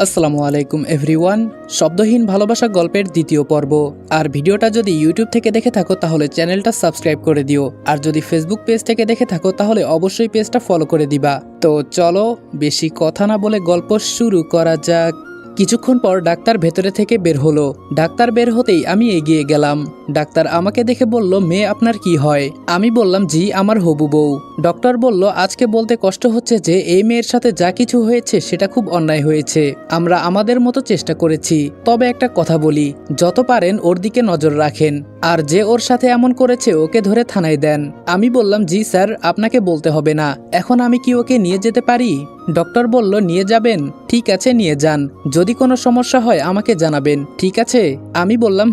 আসসালামু আলাইকুম এভরিওয়ান। শব্দহীন ভালোবাসা গল্পের দ্বিতীয় পর্ব। আর ভিডিওটা যদি ইউটিউব থেকে দেখে থাকো তাহলে চ্যানেলটা সাবস্ক্রাইব করে দিও, আর যদি ফেসবুক পেজ থেকে দেখে থাকো তাহলে অবশ্যই পেজটা ফলো করে দিবা। তো চলো বেশি কথা না বলে গল্প শুরু করা যাক। কিছুক্ষণ পর ডাক্তার ভেতরে থেকে বের হলো। ডাক্তার বের হতেই আমি এগিয়ে গেলাম। ডাক্তার আমাকে দেখে বলল, মেয়ে আপনার কি হয়? আমি বললাম, জি আমার হবু বউ। ডক্টর বলল, আজকে বলতে কষ্ট হচ্ছে যে এই মেয়ের সাথে যা কিছু হয়েছে সেটা খুব অন্যায় হয়েছে। আমরা আমাদের মতো চেষ্টা করেছি, তবে একটা কথা বলি, যত পারেন ওর দিকে নজর রাখেন, আর যে ওর সাথে এমন করেছে ওকে ধরে থানায় দেন। আমি বললাম, জি স্যার, আপনাকে বলতে হবে না। এখন আমি কি ওকে নিয়ে যেতে পারি? ডক্টর বলল, নিয়ে যাবেন? ঠিক আছে, নিয়ে যান। যদি কোনো সমস্যা হয় আমাকে জানাবেন, ঠিক আছে? আমি বললাম,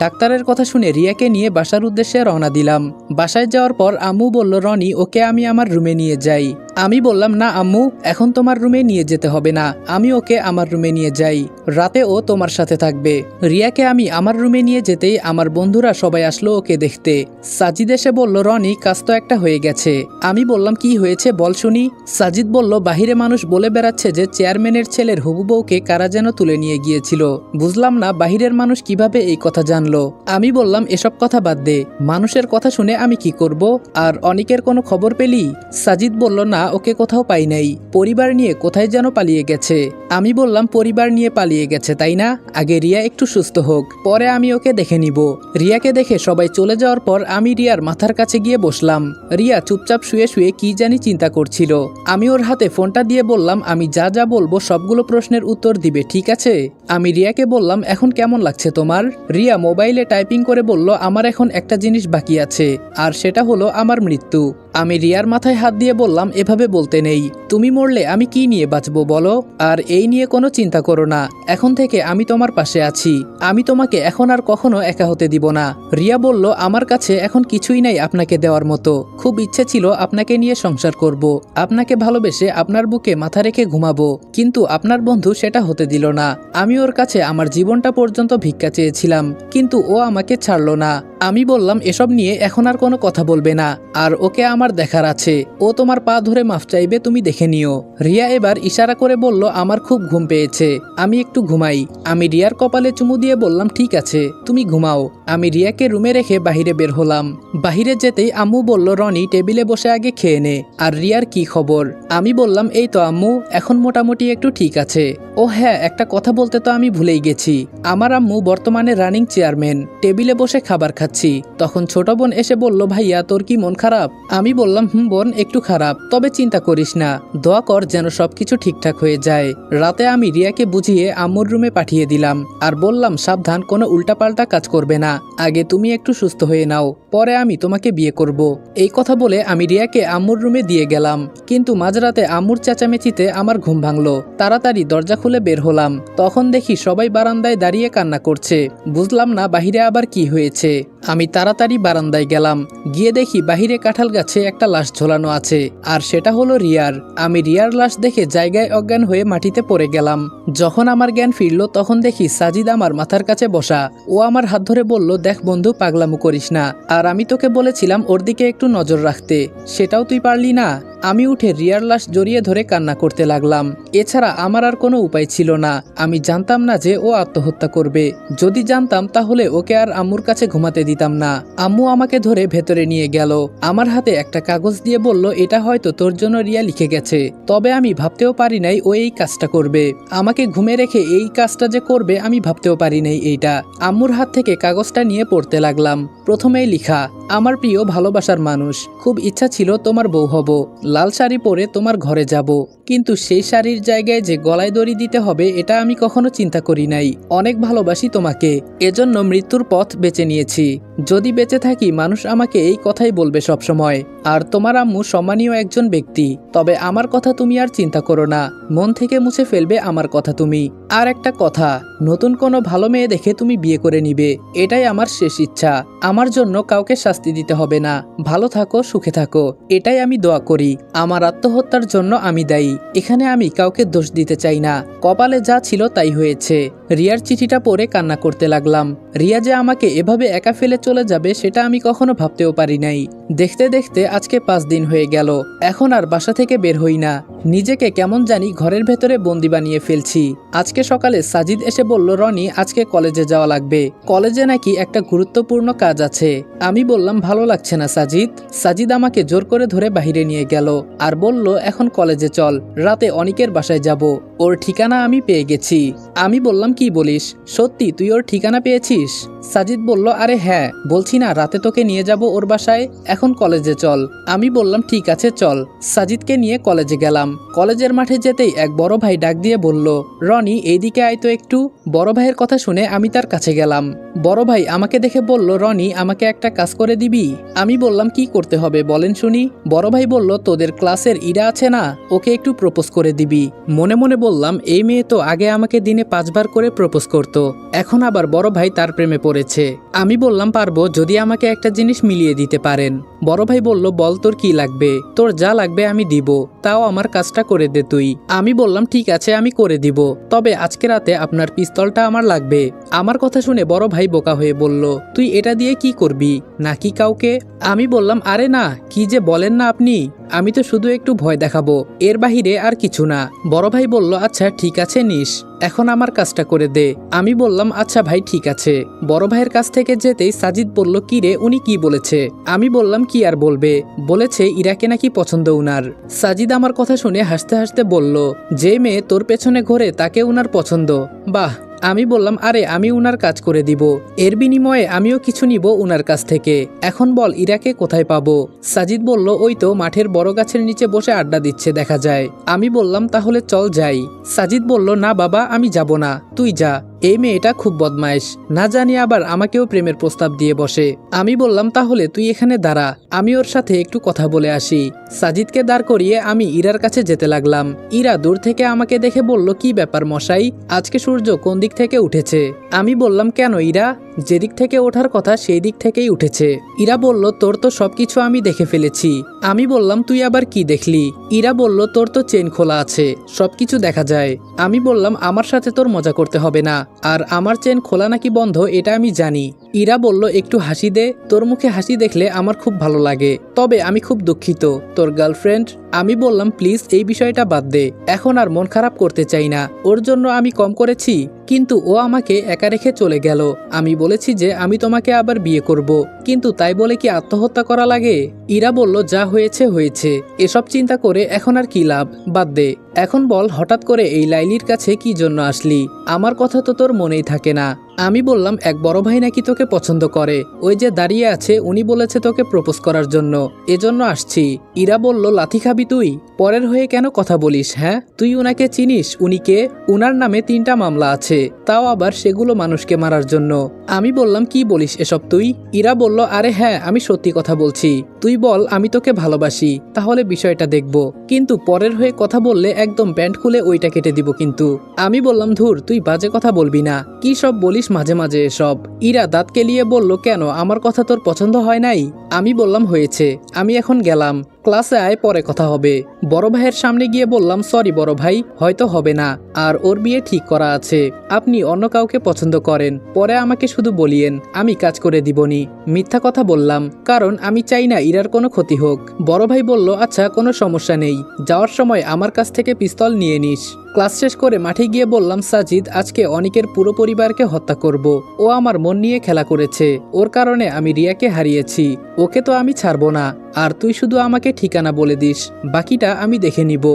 ডাক্তারের কথা শুনে রিয়াকে নিয়ে বাসার উদ্দেশ্যে রওনা দিলাম। বাসায় যাওয়ার পর আম্মু বলল, রনি, ওকে আমি আমার রুমে নিয়ে যাই। আমি বললাম, না আম্মু, এখন তোমার রুমে নিয়ে যেতে হবে না, আমি ওকে আমার রুমে নিয়ে যাই, রাতে ও তোমার সাথে থাকবে। রিয়াকে আমি আমার রুমে নিয়ে যেতেই আমার বন্ধুরা সবাই আসলো ওকে দেখতে। সাজিদ এসে বলল, রনি, কাজ তো একটা হয়ে গেছে। আমি বললাম, কি হয়েছে বল শুনি। সাজিদ বলল, বাহিরে মানুষ বলে বেড়াচ্ছে যে চেয়ারম্যানের ছেলের হবু বউকে কারা যেন তুলে নিয়ে গিয়েছিল। বুঝলাম না বাহিরের মানুষ কিভাবে এই কথা জানলো। আমি বললাম, এসব কথা বাদ দে, মানুষের কথা শুনে আমি কি করব? আর অনিকের কোনো খবর পেলি? সাজিদ বলল, না, ওকে কোথাও পাই নাই, পরিবার নিয়ে কোথায় যেন পালিয়ে গেছে। আমি বললাম, পরিবার নিয়ে পালিয়ে গেছে তাই না? আগে রিয়া একটু সুস্থ হোক, পরে আমি ওকে দেখে নিব। রিয়াকে দেখে সবাই চলে যাওয়ার পর আমি রিয়ার মাথার কাছে গিয়ে বসলাম। রিয়া চুপচাপ শুয়ে শুয়ে কি জানি চিন্তা করছিল। আমি ওর হাতে ফোনটা দিয়ে বললাম, আমি যা যা বলবো সবগুলো প্রশ্নের উত্তর দিবে, ঠিক আছে? আমি রিয়াকে বললাম, এখন কেমন লাগছে তোমার? রিয়া মোবাইলে টাইপিং করে বলল, আমার এখন একটা জিনিস বাকি আছে, আর সেটা হলো আমার মৃত্যু। আমি রিয়ার মাথায় হাত দিয়ে বললাম, এভাবে বলতে নেই, তুমি মরলে আমি কি নিয়ে বাঁচবো বলো? আর এই নিয়ে কোনো চিন্তা করো না, এখন থেকে আমি তোমার পাশে আছি, আমি তোমাকে এখন আর কখনো একা হতে দিব না। রিয়া বলল, আমার কাছে এখন কিছুই নাই আপনাকে দেওয়ার মতো, খুব ইচ্ছে ছিল আপনাকে নিয়ে সংসার করব, আপনাকে ভালোবেসে আপনার বুকে মাথা রেখে ঘুমাবো, কিন্তু আপনার বন্ধু সেটা হতে দিল না। আমি ওর কাছে আমার জীবনটা পর্যন্ত ভিক্ষা চেয়েছিলাম, কিন্তু ও আমাকে ছাড়লো না। আমি বললাম, এসব নিয়ে এখন আর কোনো কথা বলবে না, আর ওকে আমার দেখার আছে, ও তোমার পা ধরে মাফ চাইবে, তুমি দেখে নিও। রিয়া এবার ইশারা করে বলল, আমার খুব ঘুম পেয়েছে, আমি একটু ঘুমাই। আমি রিয়ার কপালে চুমু দিয়ে বললাম, ঠিক আছে, তুমি ঘুমাও। আমি রিয়াকে রুমে রেখে বাহিরে বের হলাম। বাহিরে যেতেই আম্মু বলল, রনি, টেবিলে বসে আগে খেয়ে নে, আর রিয়ার কি খবর? আমি বললাম, এই তো আম্মু, এখন মোটামুটি একটু ঠিক আছে। ও হ্যাঁ, একটা কথা বলতে তো আমি ভুলেই গেছি, আমার আম্মু বর্তমানে রানিং চেয়ারম্যান, টেবিলে বসে খাবার খাচ্ছি। তখন ছোট বোন এসে বলল, ভাইয়া তোর কি মন খারাপ? আমি বললাম, বোন, একটু খারাপ, তবে চিন্তা করিস না, দোয়া কর যেন সবকিছু ঠিকঠাক হয়ে যায়। রাতে আমি রিয়াকে বুঝিয়ে আম্মুর রুমে পাঠিয়ে দিলাম, আর বললাম, সাবধান, কোনো উল্টাপাল্টা কাজ করবে না, আগে তুমি একটু সুস্থ হয়ে নাও, পরে আমি তোমাকে বিয়ে করব। এই কথা বলে আমি রিয়াকে আম্মুর রুমে দিয়ে গেলাম, কিন্তু মাঝরাতে আম্মুর চেঁচামেচিতে আমার ঘুম ভাঙলো। তাড়াতাড়ি দরজা খুলে বের হলাম, তখন দেখি সবাই বারান্দায় দাঁড়িয়ে কান্না করছে। বুঝলাম না বাহিরে আবার কি হয়েছে। আমি তাড়াতাড়ি বারান্দায় গেলাম, গিয়ে দেখি বাহিরে কাঁঠাল গাছে একটা লাশ ঝোলানো আছে, আর সেটা হলো রিয়ার। আমি রিয়ার লাশ দেখে জায়গায় অজ্ঞান হয়ে মাটিতে পড়ে গেলাম। যখন আমার জ্ঞান ফিরল তখন দেখি সাজিদ আমার মাথার কাছে বসা। ও আমার হাত ধরে বলল, দেখ বন্ধু, পাগলামো করিস না, আর আমি তোকে বলেছিলাম ওর দিকে একটু নজর রাখতে, সেটাও তুই পারলি না। আমি উঠে রিয়ার লাশ জড়িয়ে ধরে কান্না করতে লাগলাম। এছাড়া আমার আর কোনো উপায় ছিল না। আমি জানতাম না যে ও আত্মহত্যা করবে, যদি জানতাম তাহলে ওকে আর আম্মুর কাছে ঘুমাতে দিতাম না। আম্মু আমাকে ধরে ভেতরে নিয়ে গেল, আমার হাতে একটা কাগজ দিয়ে বলল, এটা হয়তো তোর জন্য রিয়া লিখে গেছে, তবে আমি ভাবতেও পারি নাই ও এই কাজটা করবে, আমাকে ঘুমে রেখে এই কাজটা যে করবে আমি ভাবতেও পারি নাই এইটা। আম্মুর হাত থেকে কাগজটা নিয়ে পড়তে লাগলাম। প্রথমেই লিখা, আমার প্রিয় ভালোবাসার মানুষ, খুব ইচ্ছা ছিল তোমার বউ হব, লাল শাড়ি পরে তোমার ঘরে যাব, কিন্তু সেই শাড়ির জায়গায় যে গলায় দড়ি দিতে হবে এটা আমি কখনো চিন্তা করি নাই। অনেক ভালোবাসি তোমাকে, এজন্য মৃত্যুর পথ বেছে নিয়েছি। যদি বেঁচে থাকি মানুষ আমাকে এই কথাই বলবে সবসময়। আর তোমার আম্মু সম্মানীয় একজন ব্যক্তি, তবে আমার কথা তুমি আর চিন্তা করো না, মন থেকে মুছে ফেলবে আমার কথা তুমি। আর একটা কথা, নতুন কোনো ভালো মেয়ে দেখে তুমি বিয়ে করে নিবে, এটাই আমার শেষ ইচ্ছা। আমার জন্য কাউকে শাস্তি শাস্তি দিতে হবে না। ভালো থাকো, সুখে থাকো, এটাই আমি দোয়া করি। আমার আত্মহত্যার জন্য আমি দায়ী। এখানে আমি কাউকে দোষ দিতে চাই না। কপালে যা ছিল তাই হয়েছে। রিয়ার চিঠিটা পড়ে কান্না করতে লাগলাম। রিয়া যে আমাকে এভাবে একা ফেলে চলে যাবে সেটা আমি কখনো ভাবতেও পারি নাই। দেখতে দেখতে আজকে 5 দিন হয়ে গেল। এখন আর বাসা থেকে বের হই না। নিজেকে কেমন জানি ঘরের ভেতরে বন্দি বানিয়ে ফেলছি। আজকে সকালে সাজিদ এসে বলল, রনি আজকে কলেজে যাওয়া লাগবে। কলেজে নাকি একটা গুরুত্বপূর্ণ কাজ আছে। আমি বললাম ভালো লাগছে না সাজিদ। সাজিদ আমাকে জোর করে ধরে বাইরে নিয়ে গেল আর বলল, এখন কলেজে চল, রাতে অনিকের বাসায় যাব। ওর ঠিকানা আমি পেয়ে গেছি। আমি বললাম, কি বলিস, সত্যি তুই ওর ঠিকানা পেয়েছিস? সাজিদ বলল, আরে হ্যাঁ, বলছি না রাতে তোকে নিয়ে যাব ওর বাসায়, এখন কলেজে চল। আমি বললাম ঠিক আছে চল। সাজিদকে নিয়ে কলেজে গেলাম। কলেজের মাঠে যেতেই এক বড় ভাই ডাক দিয়ে বলল, রনি এইদিকে আয় তো একটু। বড় ভাইয়ের কথা শুনে আমি তার কাছে গেলাম। বড় ভাই আমাকে দেখে বলল, রনি আমাকে একটা কাজ করে দিবি? আমি বললাম, কি করতে হবে বলেন শুনি। বড় ভাই বলল, তোদের ক্লাসের ইরা আছে না, ওকে একটু প্রপোজ করে দিবি। মনে মনে বললাম, এই মেয়ে তো আগে আমাকে দিনে 5 বার করে প্রপোজ করত, এখন আবার বড় ভাই তার প্রেমে পড়েছে। আমি বললাম, পারবো যদি আমাকে একটা জিনিস মিলিয়ে দিতে পারেন। বড় ভাই বলল, বল তোর কি লাগবে? তোর যা লাগবে আমি দিব, তাও আমার কাজটা করে দে তুই। আমি বললাম, ঠিক আছে আমি করে দিব, তবে আজকে রাতে আপনার পিস্তলটা আমার লাগবে। আমার কথা শুনে বড় ভাই বোকা হয়ে বলল, তুই এটা দিয়ে কি করবি, নাকি কাউকে? আমি বললাম, আরে না, কি যে বলেন না আপনি, আমি তো শুধু একটু ভয় দেখাবো, এর বাহিরে আর কিছু না। বড় ভাই বলল, আচ্ছা ঠিক আছে নিস, এখন আমার কাজটা করে দে। আমি বললাম, আচ্ছা ভাই ঠিক আছে। বড় ভাইয়ের কাছ থেকে যেতেই সাজিদ বলল, কি রে উনি কি বলেছে? আমি বললাম, কি আর বলবে, বলেছে ইরাকে নাকি পছন্দ উনার। সাজিদ আমার কথা শুনে হাসতে হাসতে বলল, যে মেয়ে তোর পেছনে ঘোরে তাকে উনার পছন্দ, বাহ। আমি বললাম, আরে আমি উনার কাজ করে দিব, এর বিনিময়ে আমিও কিছু নিব উনার কাছ থেকে। এখন বল ইরাকে কোথায় পাবো? সাজিদ বলল, ওই তো মাঠের বড় গাছের নিচে বসে আড্ডা দিচ্ছে দেখা যায়। আমি বললাম, তাহলে চল যাই। সাজিদ বলল, না বাবা আমি যাব না, তুই যা, এই মেয়েটা খুব বদমাইশ, না জানি আবার আমাকেও প্রেমের প্রস্তাব দিয়ে বসে। আমি বললাম, তাহলে তুই এখানে দাঁড়া, আমি ওর সাথে একটু কথা বলে আসি। সাজিদকে দাঁড় করিয়ে আমি ইরার কাছে যেতে লাগলাম। ইরা দূর থেকে আমাকে দেখে বলল, কি ব্যাপার মশাই, আজকে সূর্য কোন দিক থেকে উঠেছে? আমি বললাম, কেন ইরা, যেদিক থেকে ওঠার কথা সেই দিক থেকেই উঠেছে। ইরা বলল, তোর তো সবকিছু আমি দেখে ফেলেছি। আমি বললাম, তুই আবার কি দেখলি? ইরা বলল, তোর তো চেন খোলা আছে, সবকিছু দেখা যায়। আমি বললাম, আমার সাথে তোর মজা করতে হবে না, আর আমার চেন খোলা নাকি বন্ধ এটা আমি জানি। ইরা বলল, একটু হাসি দে, তোর মুখে হাসি দেখলে আমার খুব ভালো লাগে, তবে আমি খুব দুঃখিত, তোর গার্লফ্রেন্ড। আমি বললাম, প্লিজ এই বিষয়টা বাদ দে, এখন আর মন খারাপ করতে চাই না, ওর জন্য আমি কম করেছি, কিন্তু ও আমাকে একা রেখে চলে গেল। আমি বলেছি যে আমি তোমাকে আবার বিয়ে করব, কিন্তু তাই বলে কি আত্মহত্যা করা লাগে? ইরা বলল, যা হয়েছে হয়েছে, এসব চিন্তা করে এখন আর কি লাভ, বাদ দে। এখন বল হঠাৎ করে এই লাইলির কাছে কি জন্য আসলি? আমার কথা তো তোর মনেই থাকে না। আমি বললাম, এক বড় ভাই নাকি তোকে পছন্দ করে, ওই যে দাঁড়িয়ে আছে উনি বলেছে তোকে প্রপোজ করার জন্য, এজন্য আসছি। ইরা বলল, লাথি খাবি তুই? পরের হয়ে কেন কথা বলিস? হ্যাঁ তুই উনাকে চিনিস? উনি কে? উনার নামে 3টা মামলা আছে, তাও আবার সেগুলো মানুষকে মারার জন্য। আমি বললাম, কি বলিস এসব তুই? ইরা বলল, আরে হ্যাঁ আমি সত্যি কথা বলছি, তুই বল আমি তোকে ভালোবাসি, তাহলে বিষয়টা দেখব, কিন্তু পরের হয়ে কথা বললে একদম প্যান্ট খুলে ওইটা কেটে দিব কিন্তু। আমি বললাম, ধুর তুই বাজে কথা বলবি না, কি সব বলিস মাঝে মাঝে এসব। ইরা দাঁত কেলিয়ে বলল, কেন আমার কথা তোর পছন্দ হয় নাই? আমি বললাম, হয়েছে, আমি এখন গেলাম, ক্লাসে আয়, পরে কথা হবে। বড় ভাইয়ের সামনে গিয়ে বললাম, সরি বড় ভাই, হয়তো হবে না, আর ওর বিয়ে ঠিক করা আছে, আপনি অন্য কাউকে পছন্দ করেন, পরে আমাকে শুধু বলিয়েন, আমি কাজ করে দিবনি। মিথ্যা কথা বললাম, কারণ আমি চাই না ইরার কোনো ক্ষতি হোক। বড় ভাই বলল, আচ্ছা কোনো সমস্যা নেই, যাওয়ার সময় আমার কাছ থেকে পিস্তল নিয়ে নিস। ক্লাস শেষ করে মাঠে গিয়ে বললাম, সাজিদ আজকে অনিকের পুরো পরিবারকে হত্যা করব, ও আমার মন নিয়ে খেলা করেছে, ওর কারণে আমি রিয়াকে হারিয়েছি, ওকে তো আমি ছাড়বো না, আর তুই শুধু আমাকে ঠিকানা বলে দিস, বাকিটা আমি দেখে নিব।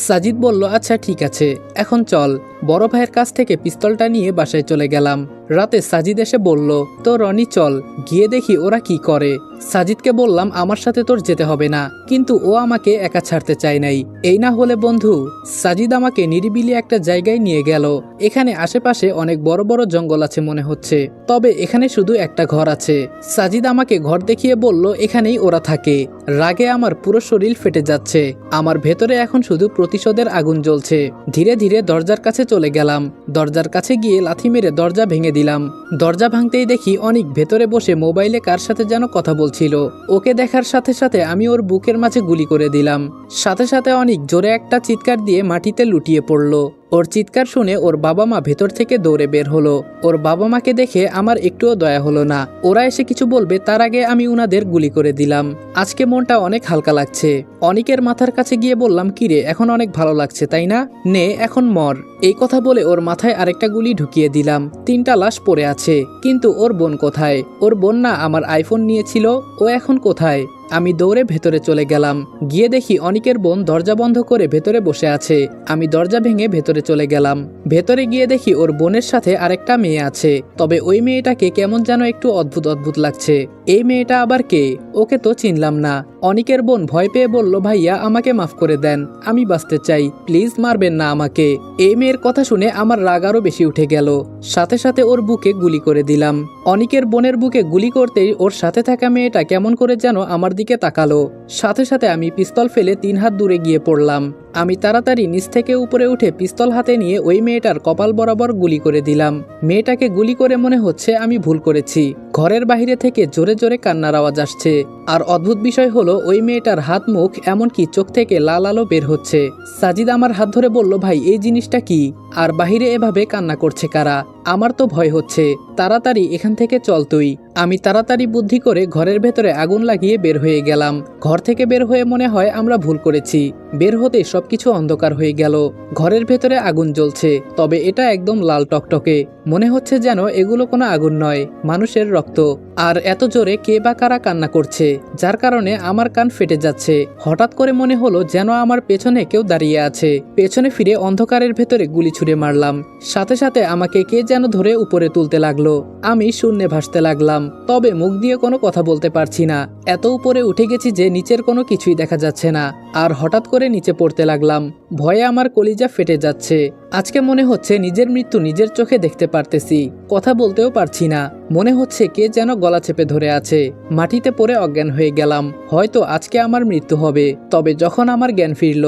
সাজিদ বলল, আচ্ছা ঠিক আছে, এখন চল। বড় ভাইয়ের কাছ থেকে পিস্তলটা নিয়ে বাসায় চলে গেলাম। রাতে সাজিদ এসে বলল, তো রনি চল গিয়ে দেখি ওরা কি করে। সাজিদকে বললাম, আমার সাথে তোর যেতে হবে না, কিন্তু ও আমাকে একা ছাড়তে চায় নাই। এই না হলে বন্ধু। সাজিদ আমাকে নিরিবিলি একটা জায়গায় নিয়ে গেল। এখানে আশেপাশে অনেক বড় বড় জঙ্গল আছে মনে হচ্ছে, তবে এখানে শুধু একটা ঘর আছে। সাজিদ আমাকে ঘর দেখিয়ে বলল, এখানেই ওরা থাকে। রাগে আমার পুরো শরীর ফেটে যাচ্ছে, আমার ভেতরে এখন শুধু প্রতিশোধের আগুন জ্বলছে। ধীরে ধীরে দরজার কাছে চলে গেলাম। দরজার কাছে গিয়ে লাথি মেরে দরজা ভেঙে দিলাম। দরজা ভাঙতেই দেখি অনিক ভেতরে বসে মোবাইলে কার সাথে যেন কথা বলছিল। ওকে দেখার সাথে সাথে আমি ওর বুকের মাঝে গুলি করে দিলাম। সাথে সাথে অনিক জোরে একটা চিৎকার দিয়ে মাটিতে লুটিয়ে পড়ল। ওর চিৎকার শুনে ওর বাবা মা ভেতর থেকে দৌড়ে বের হলো। ওর বাবা মাকে দেখে আমার একটুও দয়া হলো না। ওরা এসে কিছু বলবে তার আগে আমি উনাদের গুলি করে দিলাম। আজকে মনটা অনেক হালকা লাগছে। অনিকের মাথার কাছে গিয়ে বললাম, কিরে এখন অনেক ভালো লাগছে তাই না? নে এখন মর। এই কথা বলে ওর মাথায় আরেকটা গুলি ঢুকিয়ে দিলাম। 3টা লাশ পড়ে আছে, কিন্তু ওর বোন কোথায়? ওর বোন না আমার আইফোন নিয়েছিল, ও এখন কোথায়? আমি দৌড়ে ভেতরে চলে গেলাম। গিয়ে দেখি অনিকের বোন দরজা বন্ধ করে ভেতরে বসে আছে। আমি দরজা ভেঙে ভেতরে চলে গেলাম। ভেতরে গিয়ে দেখি ওর বোনের সাথে আরেকটা মেয়ে আছে, তবে ওই মেয়েটাকে কেমন যেন একটু অদ্ভুত অদ্ভুত লাগছে। এই মেয়েটা আবার কে? ওকে তো চিনলাম না। অনিকের বোন ভয় পেয়ে বলল, ভাইয়া আমাকে মাফ করে দেন, আমি বাঁচতে চাই, প্লিজ মারবেন না আমাকে। এই মেয়ের কথা শুনে আমার রাগ আরো বেশি উঠে গেল। সাথে সাথে ওর বুকে গুলি করে দিলাম। অনিকের বোনের বুকে গুলি করতেই ওর সাথে থাকা মেয়েটা কেমন করে যেন আমার দিকে তাকালো। সাথে সাথে আমি পিস্তল ফেলে 3 হাত দূরে গিয়ে পড়লাম। আমি তাড়াতাড়ি নিচ থেকে উপরে উঠে পিস্তল হাতে নিয়ে ওই মেয়েটার কপাল বরাবর গুলি করে দিলাম। মেয়েটাকে গুলি করে মনে হচ্ছে আমি ভুল করেছি। ঘরের বাইরে থেকে জোরে জোরে কান্নার আওয়াজ আসছে। আর অদ্ভুত বিষয় হলো ওই মেয়েটার হাত মুখ এমনকি চোখ থেকে লাল আলো বের হচ্ছে। সাজিদ আমার হাত ধরে বলল, ভাই এই জিনিসটা কি? আর বাহিরে এভাবে কান্না করছে কারা? আমার তো ভয় হচ্ছে, তাড়াতাড়ি এখান থেকে চল তুই। আমি তাড়াতাড়ি বুদ্ধি করে ঘরের ভেতরে আগুন লাগিয়ে বের হয়ে গেলাম। ঘর থেকে বের হয়ে মনে হয় আমরা ভুল করেছি। বের হতে সবকিছু অন্ধকার হয়ে গেল। ঘরের ভেতরে আগুন জ্বলছে, তবে এটা একদম লাল টকটকে। মনে হচ্ছে যেন এগুলো কোনো আগুন নয়, মানুষের রক্ত। আর এত জোরে কে বা কারা কান্না করছে, যার কারণে আমার কান ফেটে যাচ্ছে। হঠাৎ করে মনে হলো যেন আমার পেছনে কেউ দাঁড়িয়ে আছে। পেছনে ফিরে অন্ধকারের ভেতরে গুলি ছুড়ে মারলাম। সাথে সাথে আমাকে কে যেন ধরে উপরে তুলতে লাগলো। আমি শূন্যে ভাসতে লাগলাম, তবে মুখ দিয়ে কোনো কথা বলতে পারছি না। এত উপরে উঠে গেছি যে নিচের কোনো কিছুই দেখা যাচ্ছে না। আর হঠাৎ করে নিচে পড়তে লাগলাম। ভয়ে আমার কলিজা ফেটে যাচ্ছে। আজকে মনে হচ্ছে নিজের মৃত্যু নিজের চোখে দেখতে পারতেছি। কথা বলতেও পারছি না। মনে হচ্ছে কে যেন গলা চেপে ধরে আছে। মাটিতে পড়ে অজ্ঞান হয়ে গেলাম। হয়তো আজকে আমার মৃত্যু হবে। তবে যখন আমার জ্ঞান ফিরল।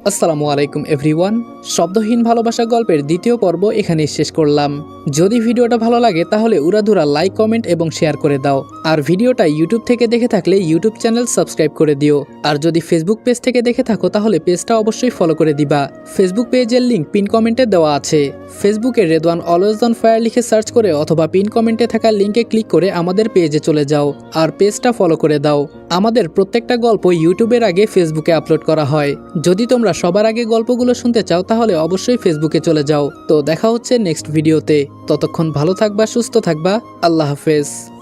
আসসালামু আলাইকুম এভরিওয়ান। শব্দহীন ভালোবাসা গল্পের 2য় পর্ব এখানেই শেষ করলাম। যদি ভিডিওটা ভালো লাগে তাহলে উড়াধুরা লাইক, কমেন্ট এবং শেয়ার করে দাও। আর ভিডিওটা ইউটিউব থেকে দেখে থাকলে ইউটিউব চ্যানেল সাবস্ক্রাইব করে দিও। আর যদি ফেসবুক পেজ থেকে দেখে থাকো তাহলে পেজটা অবশ্যই ফলো করে দিবা। ফেসবুক পেজের লিঙ্ক পিন কমেন্টে দেওয়া আছে। ফেসবুকে রেদওয়ান অলওয়েজ অন ফায়ার লিখে সার্চ করে অথবা পিন কমেন্টে থাকা লিঙ্কে ক্লিক করে আমাদের পেজে চলে যাও আর পেজটা ফলো করে দাও। আমাদের প্রত্যেকটা গল্প ইউটিউবের আগে ফেসবুকে আপলোড করা হয়। যদি তোমরা সবার আগে গল্পগুলো শুনতে চাও তাহলে অবশ্যই ফেসবুকে চলে যাও। তো দেখা হচ্ছে নেক্সট ভিডিওতে। ততক্ষণ ভালো থাকবা, সুস্থ থাকবা। আল্লাহ হাফেজ।